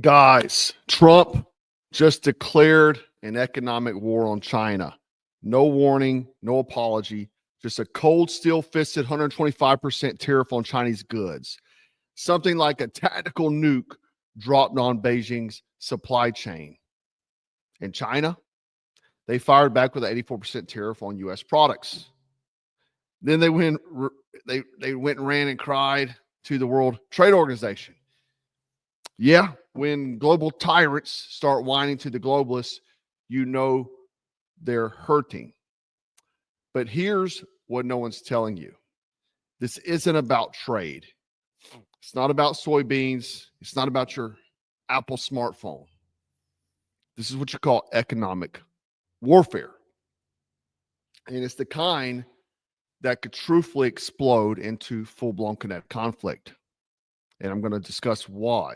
Guys, Trump just declared an economic war on China. No warning, no apology, just a cold, steel-fisted 125% tariff on Chinese goods. Something like a tactical nuke dropped on Beijing's supply chain. In China, they fired back with an 84% tariff on U.S. products. Then they went and ran and cried to the World Trade Organization. Yeah, when global tyrants start whining to the globalists, you know they're hurting. But here's what no one's telling you. This isn't about trade. It's not about soybeans. It's not about your Apple smartphone. This is what you call economic warfare. And it's the kind that could truthfully explode into full-blown kinetic conflict. And I'm going to discuss why.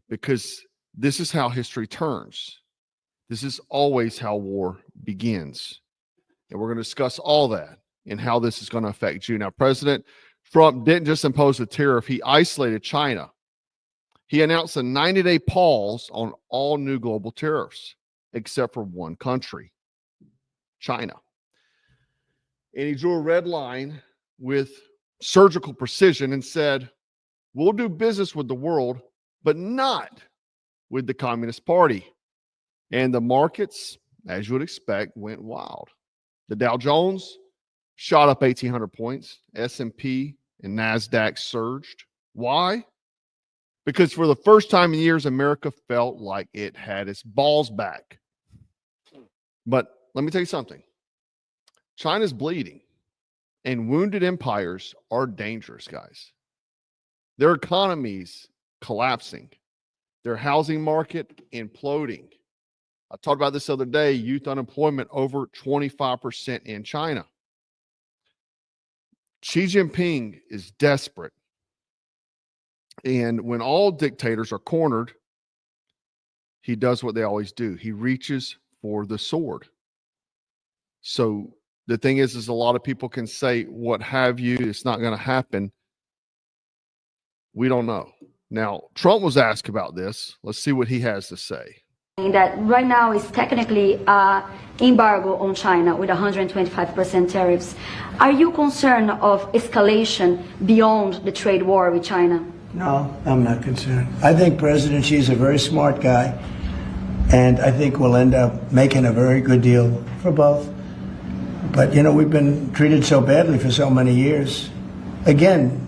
Because this is how history turns. This is always how war begins. And we're going to discuss all that and how this is going to affect you. Now, President Trump didn't just impose a tariff, he isolated China. He announced a 90-day pause on all new global tariffs, except for one country, China. And he drew a red line with surgical precision and said, we'll do business with the world, but not with the Communist Party. And the markets, as you would expect, went wild. The Dow Jones shot up 1,800 points. S&P and NASDAQ surged. Why? Because for the first time in years, America felt like it had its balls back. But let me tell you something. China's bleeding, and wounded empires are dangerous, guys. Their economies collapsing, their housing market imploding. I talked about this the other day, youth unemployment over 25% in China. Xi Jinping is desperate. And when all dictators are cornered, he does what they always do. He reaches for the sword. So the thing is a lot of people can say, what have you, it's not going to happen. We don't know. Now, Trump was asked about this. Let's see what he has to say. That right now is technically embargo on China with 125% tariffs. Are you concerned of escalation beyond the trade war with China? No, I'm not concerned. I think President Xi is a very smart guy, and I think we'll end up making a very good deal for both. But, you know, we've been treated so badly for so many years. Again,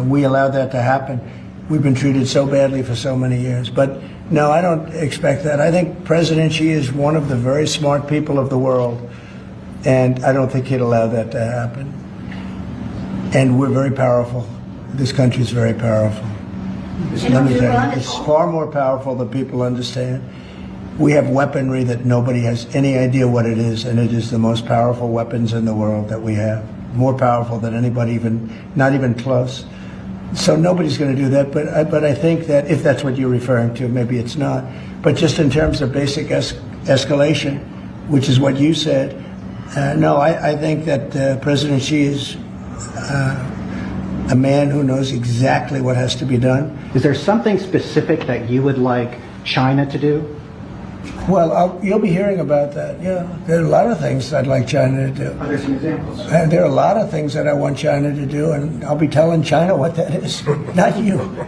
we allowed that to happen. We've been treated so badly for so many years. But no, I don't expect that. I think President Xi is one of the very smart people of the world, and I don't think he'd allow that to happen. And we're very powerful. This country is very powerful. Let me tell you, it's far more powerful than people understand. We have weaponry that nobody has any idea what it is, and it is the most powerful weapons in the world that we have. More powerful than anybody, not even close. So nobody's going to do that, but I think that if that's what you're referring to, maybe it's not. But just in terms of basic escalation, which is what you said, no, I think that President Xi is a man who knows exactly what has to be done. Is there something specific that you would like China to do? Well, you'll be hearing about that. Yeah, there are a lot of things I'd like China to do. Are there some examples? And there are a lot of things that I want China to do, and I'll be telling China what that is, not you.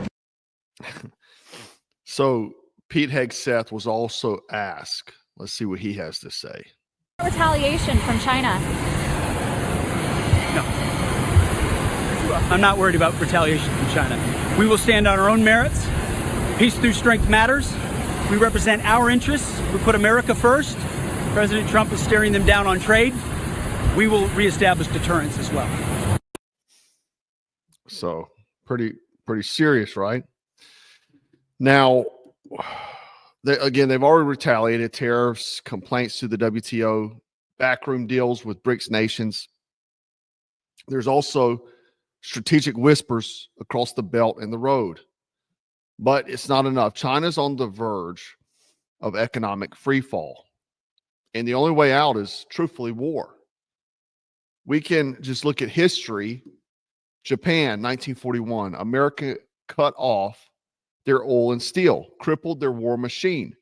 So Pete Hegseth was also asked. Let's see what he has to say. Retaliation from China. No. I'm not worried about retaliation from China. We will stand on our own merits. Peace through strength matters. We represent our interests. We put America first. President Trump is staring them down on trade. We will reestablish deterrence as well. So pretty serious, right? Now, they've already retaliated, tariffs, complaints to the WTO, backroom deals with BRICS nations. There's also strategic whispers across the belt and the road. But it's not enough. China's on the verge of economic freefall. And the only way out is, truthfully, war. We can just look at history. Japan, 1941. America cut off their oil and steel, crippled their war machine.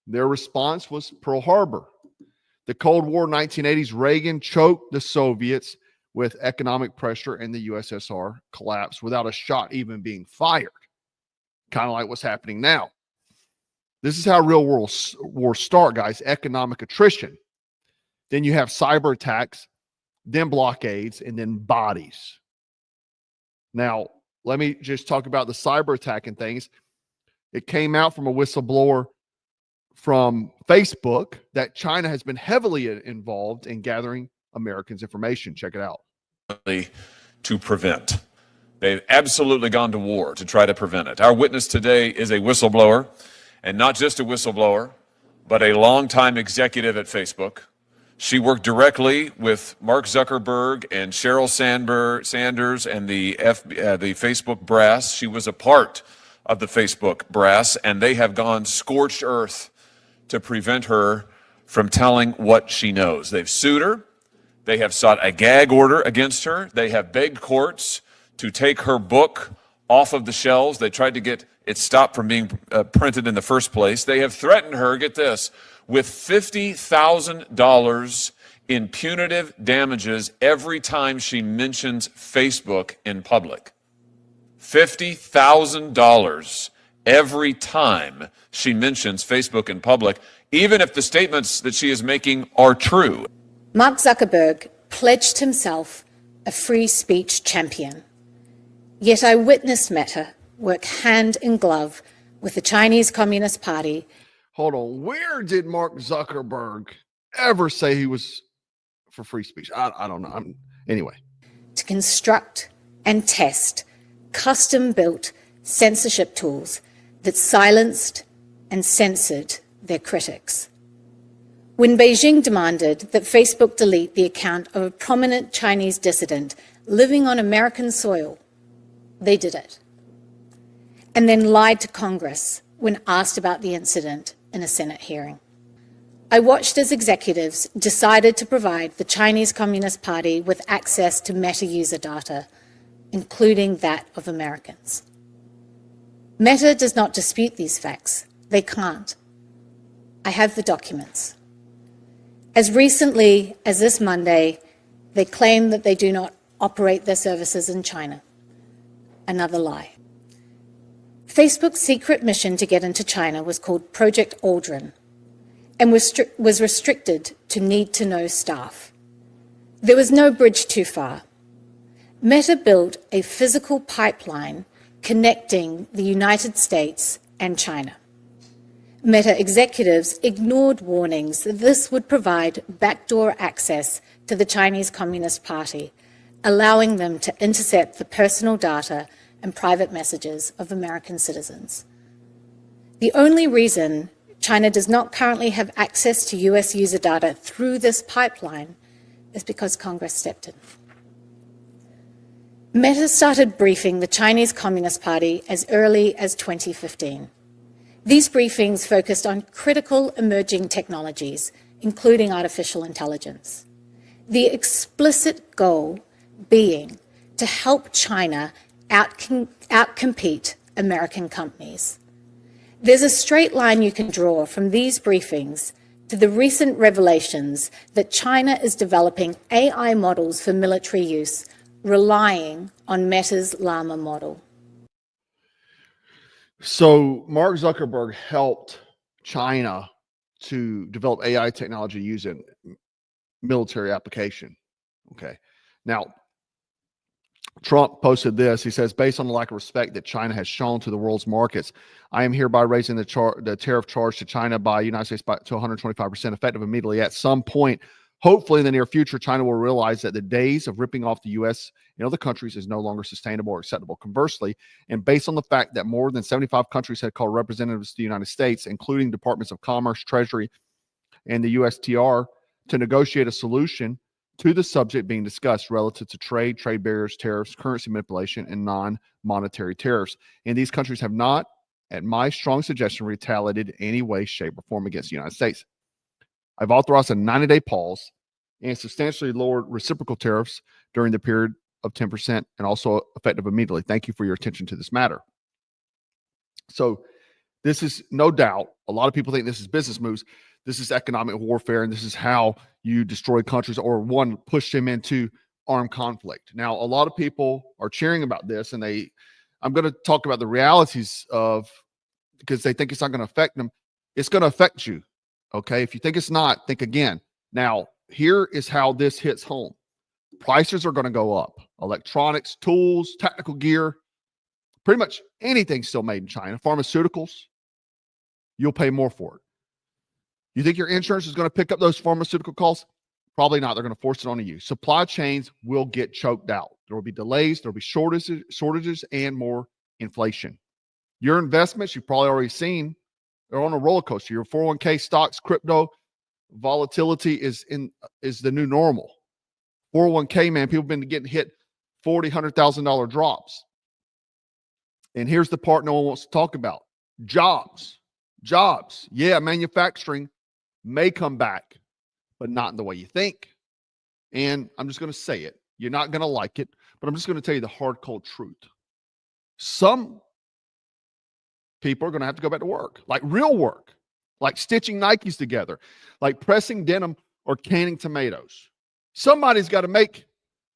Their response was Pearl Harbor. The Cold War 1980s, Reagan choked the Soviets with economic pressure, and the USSR collapsed without a shot even being fired. Kind of like what's happening now. This is how real world wars start, guys. Economic attrition. Then you have cyber attacks, then blockades, and then bodies. Now, let me just talk about the cyber attack and things. It came out from a whistleblower from Facebook that China has been heavily involved in gathering Americans' information. Check it out. To prevent. They've absolutely gone to war to try to prevent it. Our witness today is a whistleblower, and not just a whistleblower, but a longtime executive at Facebook. She worked directly with Mark Zuckerberg and Sheryl Sanders and the Facebook brass. She was a part of the Facebook brass, and they have gone scorched earth to prevent her from telling what she knows. They've sued her. They have sought a gag order against her. They have begged courts to take her book off of the shelves. They tried to get it stopped from being printed in the first place. They have threatened her, get this, with $50,000 in punitive damages every time she mentions Facebook in public. $50,000 every time she mentions Facebook in public, even if the statements that she is making are true. Mark Zuckerberg pledged himself a free speech champion. Yet I witnessed Meta work hand in glove with the Chinese Communist Party. Hold on. Where did Mark Zuckerberg ever say he was for free speech? I don't know. Anyway. To construct and test custom-built censorship tools that silenced and censored their critics. When Beijing demanded that Facebook delete the account of a prominent Chinese dissident living on American soil, they did it. And then lied to Congress when asked about the incident in a Senate hearing. I watched as executives decided to provide the Chinese Communist Party with access to Meta user data, including that of Americans. Meta does not dispute these facts. They can't. I have the documents. As recently as this Monday, they claim that they do not operate their services in China. Another lie. Facebook's secret mission to get into China was called Project Aldrin and was restricted to need-to-know staff. There was no bridge too far. Meta built a physical pipeline connecting the United States and China. Meta executives ignored warnings that this would provide backdoor access to the Chinese Communist Party, allowing them to intercept the personal data and private messages of American citizens. The only reason China does not currently have access to US user data through this pipeline is because Congress stepped in. Meta started briefing the Chinese Communist Party as early as 2015. These briefings focused on critical emerging technologies, including artificial intelligence. The explicit goal being to help China outcompete American companies. There's a straight line you can draw from these briefings to the recent revelations that China is developing AI models for military use, relying on Meta's Llama model. So Mark Zuckerberg helped China to develop AI technology using military application. Okay. Now, Trump posted this. He says, based on the lack of respect that China has shown to the world's markets, I am hereby raising the tariff charge to China by United States to 125% effective immediately. At some point, hopefully in the near future, China will realize that the days of ripping off the U.S. and other countries is no longer sustainable or acceptable. Conversely, and based on the fact that more than 75 countries had called representatives to the United States, including Departments of Commerce, Treasury, and the USTR, to negotiate a solution to the subject being discussed relative to trade barriers, tariffs, currency manipulation, and non-monetary tariffs. And these countries have not, at my strong suggestion, retaliated in any way, shape, or form against the United States. I've authorized a 90-day pause and substantially lowered reciprocal tariffs during the period of 10% and also effective immediately. Thank you for your attention to this matter. So this is no doubt, a lot of people think this is business moves. This is economic warfare, and this is how you destroy countries or one, push them into armed conflict. Now, a lot of people are cheering about this, and I'm going to talk about the realities of, because they think it's not going to affect them. It's going to affect you. Okay. If you think it's not, think again. Now, here is how this hits home. Prices are going to go up. Electronics, tools, technical gear, pretty much anything still made in China. Pharmaceuticals, you'll pay more for it. You think your insurance is going to pick up those pharmaceutical costs? Probably not. They're going to force it onto you. Supply chains will get choked out. There will be delays. There will be shortages and more inflation. Your investments, you've probably already seen, they're on a roller coaster. Your 401k stocks, crypto, volatility is the new normal. 401k, man, people have been getting hit $40,000, $100,000 drops. And here's the part no one wants to talk about. Jobs. Yeah, manufacturing may come back, but not in the way you think. And I'm just going to say it. You're not going to like it, but I'm just going to tell you the hard, cold truth. Some people are going to have to go back to work, like real work, like stitching Nikes together, like pressing denim or canning tomatoes. Somebody's got to make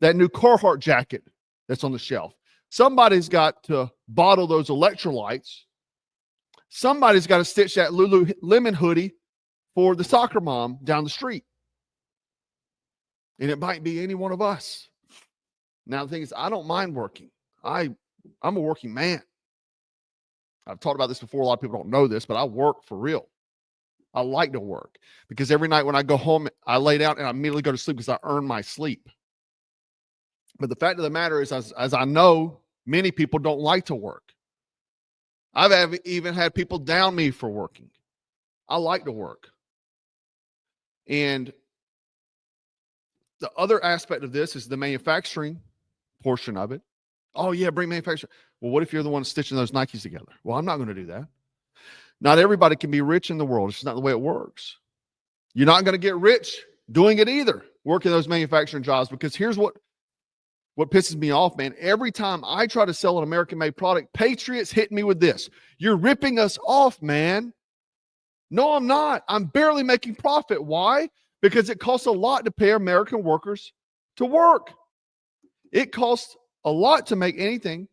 that new Carhartt jacket that's on the shelf. Somebody's got to bottle those electrolytes. Somebody's got to stitch that Lululemon hoodie for the soccer mom down the street. And it might be any one of us. Now, the thing is, I don't mind working. I'm a working man. I've talked about this before. A lot of people don't know this, but I work for real. I like to work because every night when I go home, I lay down and I immediately go to sleep because I earn my sleep. But the fact of the matter is, as I know, many people don't like to work. I've even had people down me for working. I like to work. And the other aspect of this is the manufacturing portion of it. Oh, yeah, bring manufacturing. Well, what if you're the one stitching those Nikes together? Well, I'm not going to do that. Not everybody can be rich in the world. It's just not the way it works. You're not going to get rich doing it either, working those manufacturing jobs, because here's what pisses me off, man. Every time I try to sell an American-made product, Patriots hit me with this. You're ripping us off, man. No, I'm not. I'm barely making profit. Why? Because it costs a lot to pay American workers to work. It costs a lot to make anything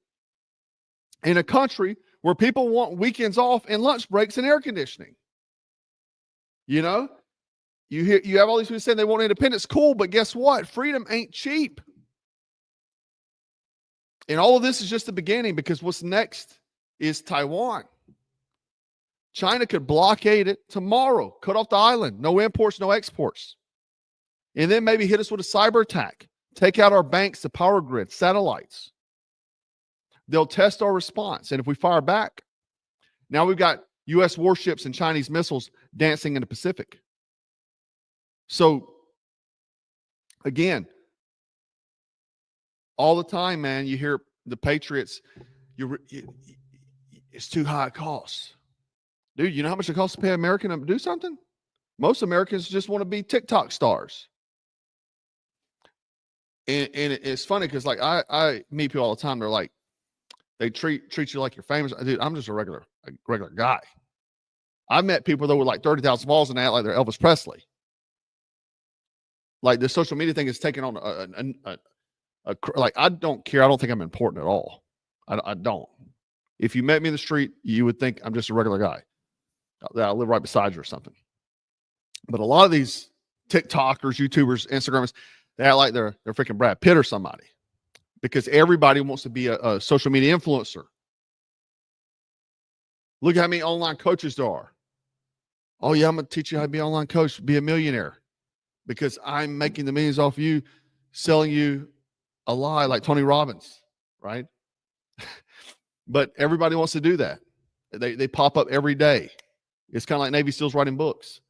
in a country where people want weekends off and lunch breaks and air conditioning. You know, you have all these people saying they want independence. Cool, but guess what? Freedom ain't cheap. And all of this is just the beginning, because what's next is Taiwan. China could blockade it tomorrow, cut off the island, no imports, no exports. And then maybe hit us with a cyber attack, take out our banks, the power grid, satellites. They'll test our response. And if we fire back, now we've got U.S. warships and Chinese missiles dancing in the Pacific. So, again, all the time, man, you hear the Patriots, it's too high a cost. Dude, you know how much it costs to pay an American to do something? Most Americans just want to be TikTok stars. And it's funny because, like, I meet people all the time. They're like, they treat you like you're famous. Dude, I'm just a regular guy. I've met people that were like 30,000 followers and they act like they're Elvis Presley. Like, the social media thing is taking on like, I don't care. I don't think I'm important at all. I don't. If you met me in the street, you would think I'm just a regular guy. That I live right beside you or something. But a lot of these TikTokers, YouTubers, Instagrammers, they act like they're freaking Brad Pitt or somebody, because everybody wants to be a social media influencer. Look at how many online coaches there are. Oh yeah, I'm going to teach you how to be an online coach, be a millionaire, because I'm making the millions off you, selling you a lie like Tony Robbins, right? But everybody wants to do that. They pop up every day. It's kind of like Navy SEALs writing books.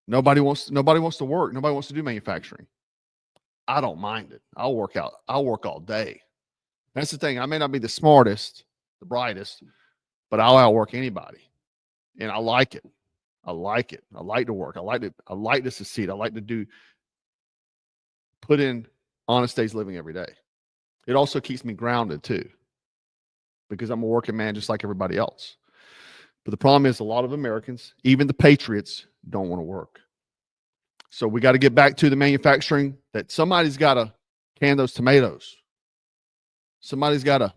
Nobody wants to work. Nobody wants to do manufacturing. I don't mind it. I'll work all day. That's the thing. I may not be the smartest, the brightest, but I'll outwork anybody. And I like it. I like it. I like to work. I like to succeed. I like to put in honest days living every day. It also keeps me grounded too. because I'm a working man just like everybody else. But the problem is a lot of Americans, even the patriots, don't want to work. So we got to get back to the manufacturing, that somebody's got to can those tomatoes. Somebody's got to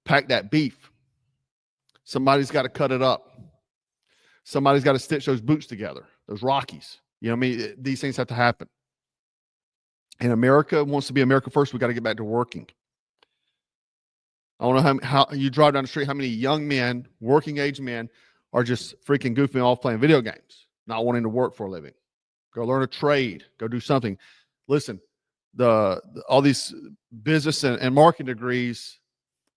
pack that beef. Somebody's got to cut it up. Somebody's got to stitch those boots together, those Rockies. You know what I mean? These things have to happen. And America wants to be America first. We got to get back to working. I don't know how you drive down the street, how many young men, working age men, are just freaking goofing off playing video games, not wanting to work for a living. Go learn a trade. Go do something. Listen, all these business and marketing degrees,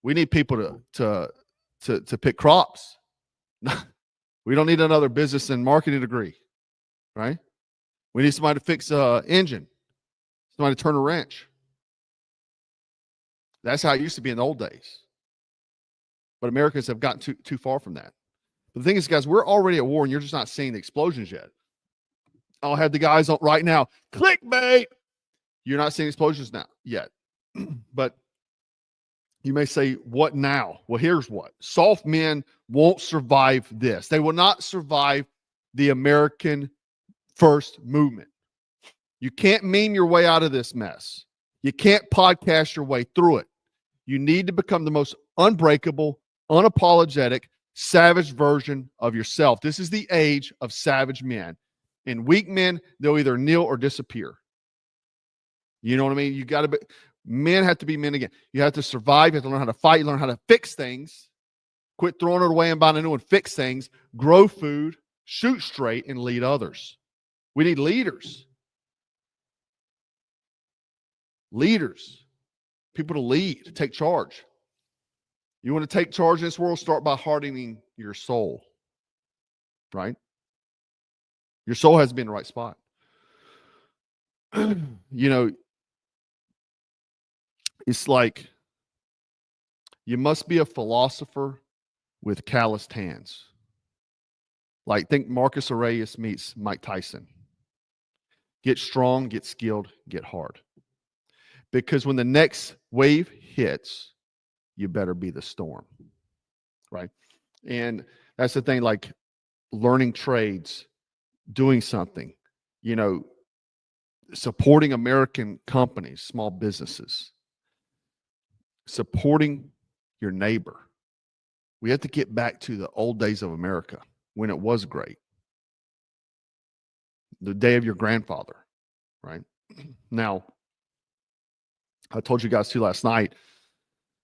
we need people to pick crops. We don't need another business and marketing degree, right? We need somebody to fix an engine, somebody to turn a wrench. That's how it used to be in the old days. But Americans have gotten too far from that. But the thing is, guys, we're already at war, and you're just not seeing the explosions yet. I'll have the guys on right now. Clickbait. You're not seeing explosions now yet. But you may say, what now? Well, here's what. Soft men won't survive this. They will not survive the American first movement. You can't meme your way out of this mess. You can't podcast your way through it. You need to become the most unbreakable, unapologetic, savage version of yourself. This is the age of savage men. And weak men, they'll either kneel or disappear. You know what I mean? You got to be, men have to be men again. You have to survive. You have to learn how to fight. You learn how to fix things. Quit throwing it away and buying a new one. Fix things. Grow food. Shoot straight and lead others. We need leaders. Leaders. People to lead, to take charge. You want to take charge in this world, start by hardening your soul. Right? Your soul has to be in the right spot. You know, it's like you must be a philosopher with calloused hands. Like, think Marcus Aurelius meets Mike Tyson. Get strong, get skilled, get hard. Because when the next wave hits, you better be the storm. Right? And that's the thing, like learning trades, doing something, you know, supporting American companies, small businesses, supporting your neighbor. We have to get back to the old days of America when it was great. The day of your grandfather, right? Now, I told you guys too last night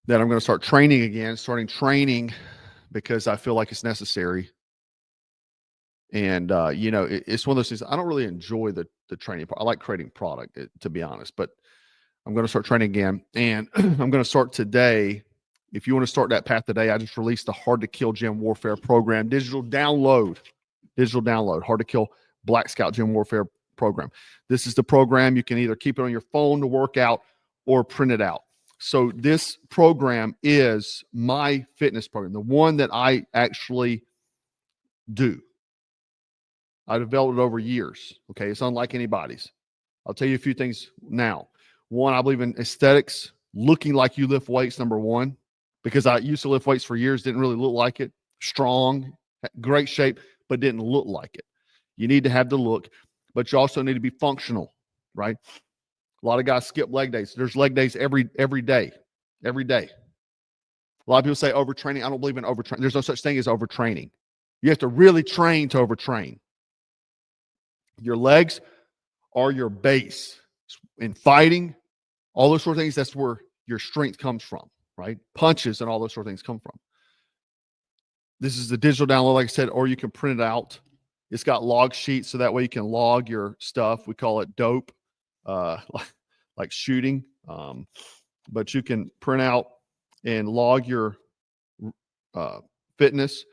that I'm going to start training again, starting training because I feel like it's necessary. And, you know, it's one of those things. I don't really enjoy the training part. I like creating product, to be honest, but I'm going to start training again. And I'm going to start today. If you want to start that path today, I just released the Hard to Kill Gym Warfare program, digital download, Hard to Kill Black Scout Gym Warfare program. This is the program. You can either keep it on your phone to work out or print it out. So this program is my fitness program, the one that I actually do. I developed it over years. Okay. It's unlike anybody's. I'll tell you a few things now. One, I believe in aesthetics, looking like you lift weights, number one, because I used to lift weights for years, didn't really look like it. Strong, great shape, but didn't look like it. You need to have the look, but you also need to be functional, right? A lot of guys skip leg days. There's leg days every day. A lot of people say overtraining. I don't believe in overtraining. There's no such thing as overtraining. You have to really train to overtrain. Your legs are your base. In fighting, all those sort of things, that's where your strength comes from, right? Punches and all those sort of things come from. This is the digital download, like I said, or you can print it out. It's got log sheets, so that way you can log your stuff. We call it dope, like shooting. But you can print out and log your fitness.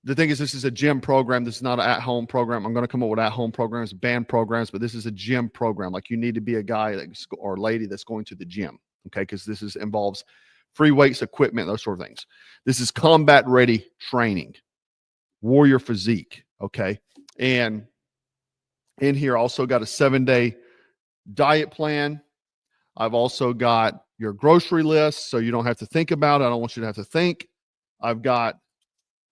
The thing is, this is a gym program. This is not an at-home program. I'm going to come up with at-home programs, band programs, but this is a gym program. Like, you need to be a guy or lady that's going to the gym, okay? Because this involves free weights, equipment, those sort of things. This is combat-ready training, warrior physique, okay? And in here, I also got a 7-day diet plan. I've also got your grocery list so you don't have to think about it. I don't want you to have to think. I've got,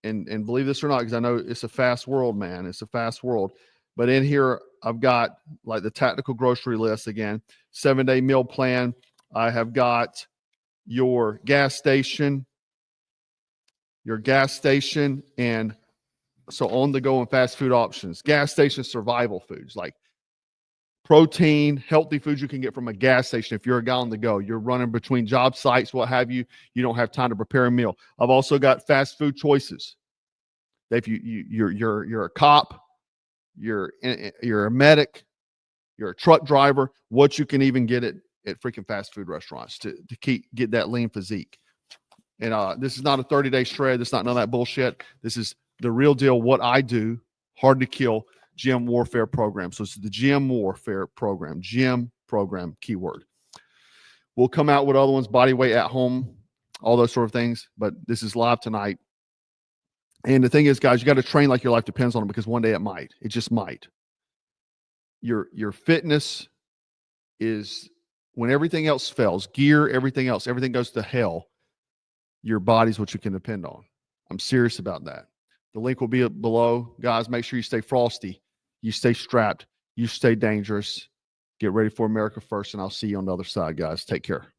and believe this or not, because I know it's a fast world, man. It's a fast world. But in here, I've got like the tactical grocery list again, 7-day meal plan. I have got your gas station, and so on the go and fast food options. Gas station survival foods like protein, healthy foods you can get from a gas station. If you're a guy on the go, you're running between job sites, what have you, you don't have time to prepare a meal. I've also got fast food choices. If you're a cop, you're a medic, you're a truck driver, what you can even get at freaking fast food restaurants to get that lean physique. And this is not a 30-day shred. This is not none of that bullshit. This is the real deal. What I do, hard to kill. Gym warfare program. So it's the gym warfare program, gym program keyword. We'll come out with other ones, body weight at home, all those sort of things. But this is live tonight. And the thing is, guys, you got to train like your life depends on it, because one day it might. It just might. Your fitness is, when everything else fails, gear, everything else, everything goes to hell, your body's what you can depend on. I'm serious about that. The link will be below. Guys, make sure you stay frosty. You stay strapped. You stay dangerous. Get ready for America first, and I'll see you on the other side, guys. Take care.